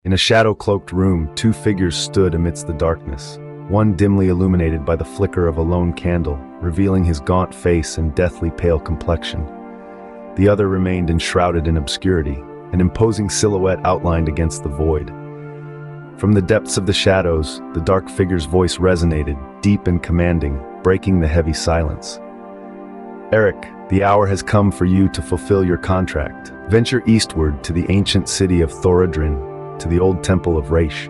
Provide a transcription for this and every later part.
In a shadow-cloaked room, two figures stood amidst the darkness, one dimly illuminated by the flicker of a lone candle, revealing his gaunt face and deathly pale complexion. The other remained enshrouded in obscurity, an imposing silhouette outlined against the void. From the depths of the shadows, the dark figure's voice resonated, deep and commanding, breaking the heavy silence. "Eric, the hour has come for you to fulfill your contract. Venture eastward to the ancient city of Thoradrin, to the old temple of Raish.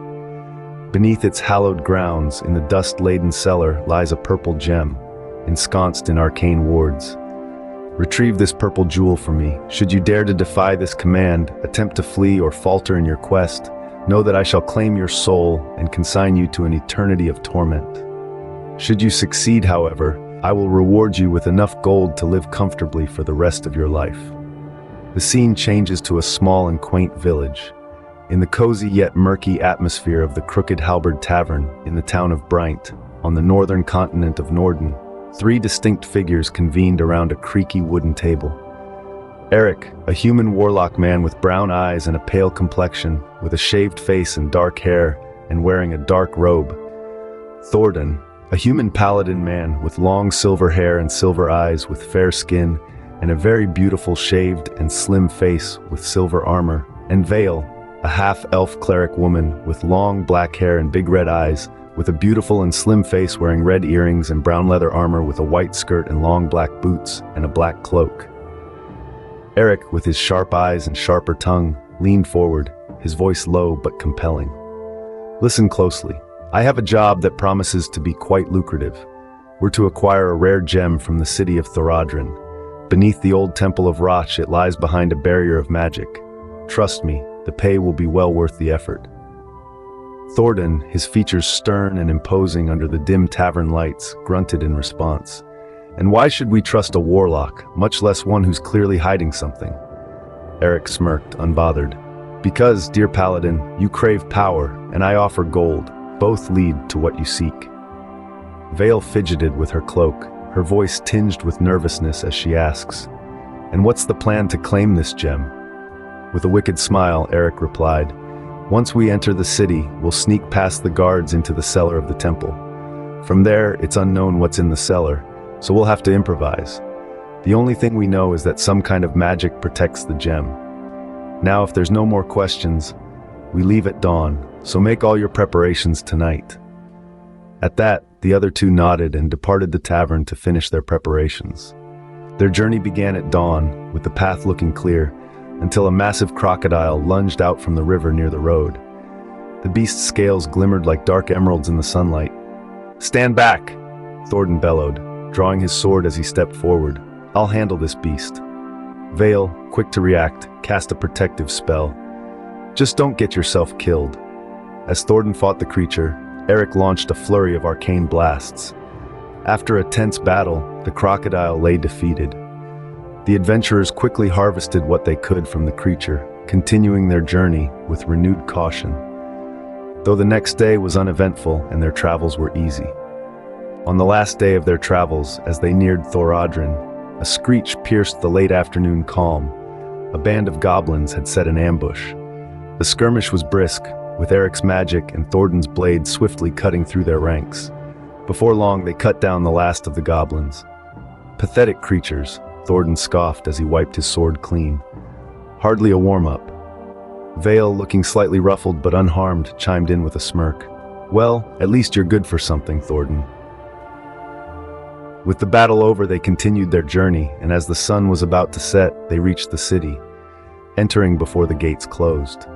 Beneath its hallowed grounds, in the dust-laden cellar, lies a purple gem, ensconced in arcane wards. Retrieve this purple jewel for me. Should you dare to defy this command, attempt to flee or falter in your quest, know that I shall claim your soul and consign you to an eternity of torment. Should you succeed, however, I will reward you with enough gold to live comfortably for the rest of your life." The scene changes to a small and quaint village. In the cozy yet murky atmosphere of the Crooked Halberd Tavern in the town of Brynt, on the northern continent of Norden, three distinct figures convened around a creaky wooden table. Eric, a human warlock man with brown eyes and a pale complexion, with a shaved face and dark hair, and wearing a dark robe. Thordan, a human paladin man with long silver hair and silver eyes, with fair skin, and a very beautiful shaved and slim face with silver armor. And Vale, a half-elf cleric woman with long black hair and big red eyes, with a beautiful and slim face, wearing red earrings and brown leather armor with a white skirt and long black boots and a black cloak. Eric, with his sharp eyes and sharper tongue, leaned forward, his voice low but compelling. "Listen closely. I have a job that promises to be quite lucrative. We're to acquire a rare gem from the city of Thoradrin. Beneath the old temple of Roch, it lies behind a barrier of magic. Trust me, the pay will be well worth the effort." Thordan, his features stern and imposing under the dim tavern lights, grunted in response. "And why should we trust a warlock, much less one who's clearly hiding something?" Eric smirked, unbothered. "Because, dear paladin, you crave power, and I offer gold. Both lead to what you seek." Vale fidgeted with her cloak, her voice tinged with nervousness as she asks, "And what's the plan to claim this gem?" With a wicked smile, Eric replied, "Once we enter the city, we'll sneak past the guards into the cellar of the temple. From there, it's unknown what's in the cellar, so we'll have to improvise. The only thing we know is that some kind of magic protects the gem. Now, if there's no more questions, we leave at dawn, so make all your preparations tonight." At that, the other two nodded and departed the tavern to finish their preparations. Their journey began at dawn, with the path looking clear, until a massive crocodile lunged out from the river near the road. The beast's scales glimmered like dark emeralds in the sunlight. "Stand back!" Thordan bellowed, drawing his sword as he stepped forward. "I'll handle this beast." Vale, quick to react, cast a protective spell. "Just don't get yourself killed." As Thordan fought the creature, Eric launched a flurry of arcane blasts. After a tense battle, the crocodile lay defeated. The adventurers quickly harvested what they could from the creature, continuing their journey with renewed caution. Though the next day was uneventful and their travels were easy. On the last day of their travels, as they neared Thoradrin, a screech pierced the late afternoon calm. A band of goblins had set an ambush. The skirmish was brisk, with Eric's magic and Thordan's blade swiftly cutting through their ranks. Before long, they cut down the last of the goblins. "Pathetic creatures," Thordan scoffed as he wiped his sword clean. "Hardly a warm-up." Vale, looking slightly ruffled but unharmed, chimed in with a smirk. "Well, at least you're good for something, Thordan." With the battle over, they continued their journey, and as the sun was about to set, they reached the city, entering before the gates closed.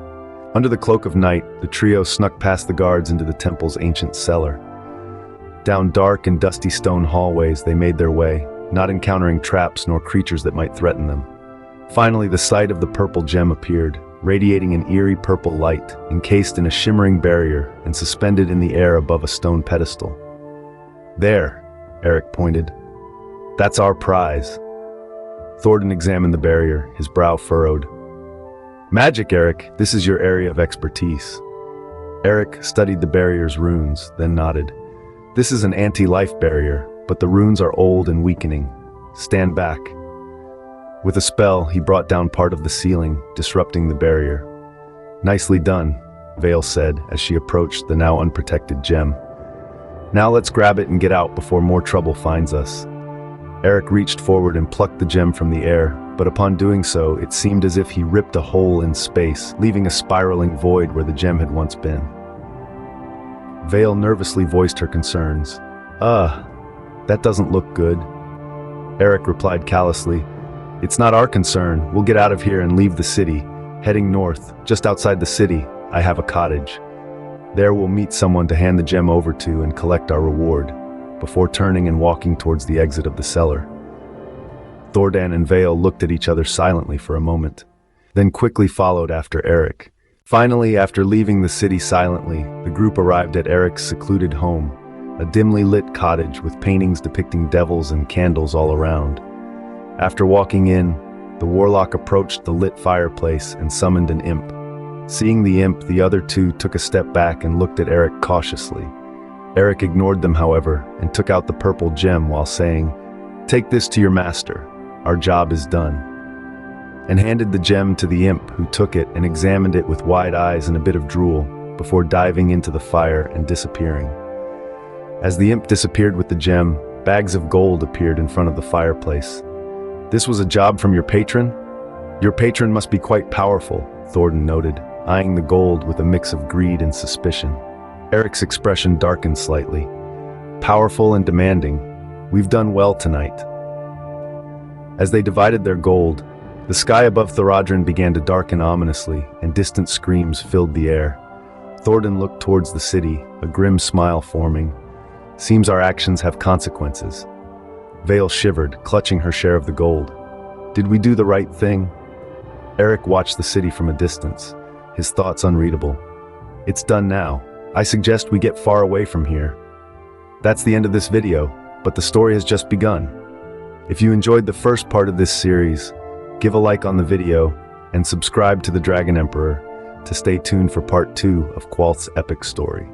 Under the cloak of night, the trio snuck past the guards into the temple's ancient cellar. Down dark and dusty stone hallways they made their way, not encountering traps nor creatures that might threaten them. Finally, the sight of the purple gem appeared, radiating an eerie purple light, encased in a shimmering barrier and suspended in the air above a stone pedestal. "There," Eric pointed. "That's our prize." Thordan examined the barrier, his brow furrowed. "Magic, Eric, this is your area of expertise." Eric studied the barrier's runes, then nodded. "This is an anti-life barrier, but the runes are old and weakening. Stand back." With a spell, he brought down part of the ceiling, disrupting the barrier. "Nicely done." Vale said as she approached the now unprotected gem. Now let's grab it and get out before more trouble finds us. Eric reached forward and plucked the gem from the air, but upon doing so, it seemed as if he ripped a hole in space, leaving a spiraling void where the gem had once been. Vale nervously voiced her concerns. That doesn't look good. Eric replied callously, "It's not our concern. We'll get out of here and leave the city. Heading north, just outside the city, I have a cottage. There we'll meet someone to hand the gem over to and collect our reward," before turning and walking towards the exit of the cellar. Thordan and Vale looked at each other silently for a moment, then quickly followed after Eric. Finally, after leaving the city silently, the group arrived at Eric's secluded home, a dimly lit cottage with paintings depicting devils and candles all around. After walking in, the warlock approached the lit fireplace and summoned an imp. Seeing the imp, the other two took a step back and looked at Eric cautiously. Eric ignored them, however, and took out the purple gem while saying, "Take this to your master. Our job is done," and handed the gem to the imp, who took it and examined it with wide eyes and a bit of drool, before diving into the fire and disappearing. As the imp disappeared with the gem, bags of gold appeared in front of the fireplace. "This was a job from your patron? Your patron must be quite powerful," Thordan noted, eyeing the gold with a mix of greed and suspicion. Eric's expression darkened slightly. "Powerful and demanding. We've done well tonight." As they divided their gold, the sky above Thoradrin began to darken ominously, and distant screams filled the air. Thordan looked towards the city, a grim smile forming. "Seems our actions have consequences." Vale shivered, clutching her share of the gold. "Did we do the right thing?" Eric watched the city from a distance, his thoughts unreadable. "It's done now. I suggest we get far away from here." That's the end of this video, but the story has just begun. If you enjoyed the first part of this series, give a like on the video and subscribe to the Dragon Emperor to stay tuned for part 2 of Qualth's epic story.